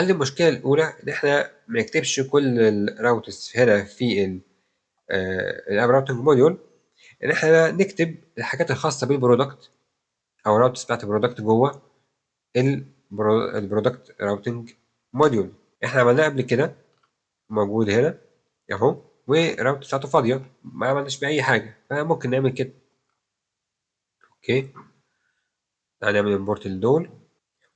حل المشكلة الأولى إن إحنا ما نكتبش كل الراوترز هنا في الاب راوتنج موديول، إن إحنا نكتب الحاجات الخاصة بالبرودكت أو الراوترز بتاعت البرودكت جوه البرودكت راوتنج موديول. إحنا عملناه قبل كده، موجود هنا أهو، والراوتر بتاعته فاضية ما عملناش بيه أي حاجة، فممكن نعمل كده. أوكي، هنعمل امبورت لدول.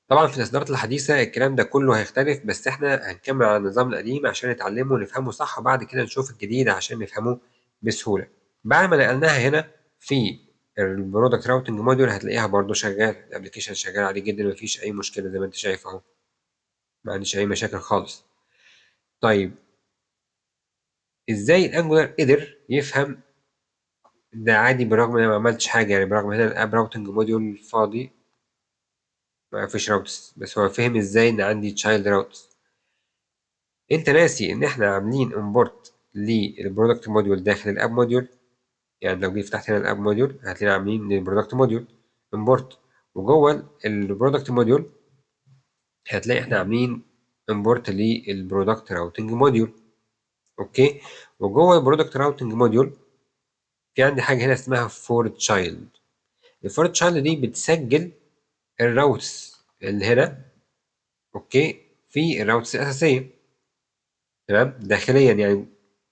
طبعا في الإصدارات الحديثة الكلام ده كله هيختلف، بس احنا هنكمل على النظام القديم عشان نتعلمه ونفهمه صح، وبعد كده نشوف الجديد عشان نفهمه بسهولة. بعد ما نقلناها هنا في البرودكت راوتنج موديول هتلاقيها برضو شغال، الابلكيشن شغال عادي جدا، مفيش أي مشكلة زي ما انت شايف اهو، ما عنديش أي مشاكل خالص. طيب ازاي الانجولار قدر يفهم ده عادي بالرغم ان انا ما عملتش حاجة؟ يعني برغم هنا الاب راوتنج موديول فاضي ما فيش راوتس، بس هو فهم ازاي ان عندي تشايلد راوتس. انت ناسي ان احنا عاملين امبورت للبرودكت موديول داخل الاب موديول؟ يعني لو جيت فتحت هنا الاب موديول هتلاقينا عاملين للبرودكت موديول امبورت، وجوه البرودكت موديول هتلاقي احنا عاملين امبورت للبرودكت راوتنج موديول. اوكي، وجوه البرودكت راوتنج موديول في عندي حاجه هنا اسمها فور تشايلد. الفور تشايلد دي بتسجل الراوتس اللي هنا، اوكي، في الراوتس الاساسيه، تمام، داخليا يعني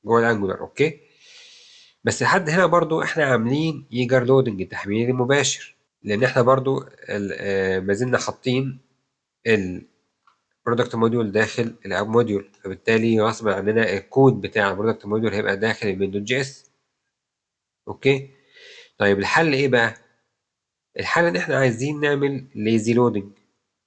جوه الانجولار. اوكي، بس لحد هنا برضو احنا عاملين ايجر لودنج، التحميل المباشر، لان احنا برضو ما زلنا حاطين البرودكت موديول داخل الاب موديول، فبالتالي غصب عننا الكود بتاع البرودكت موديول هيبقى داخل المين.js. اوكي، طيب الحل ايه بقى؟ الحل ان احنا عايزين نعمل ليزي لودنج.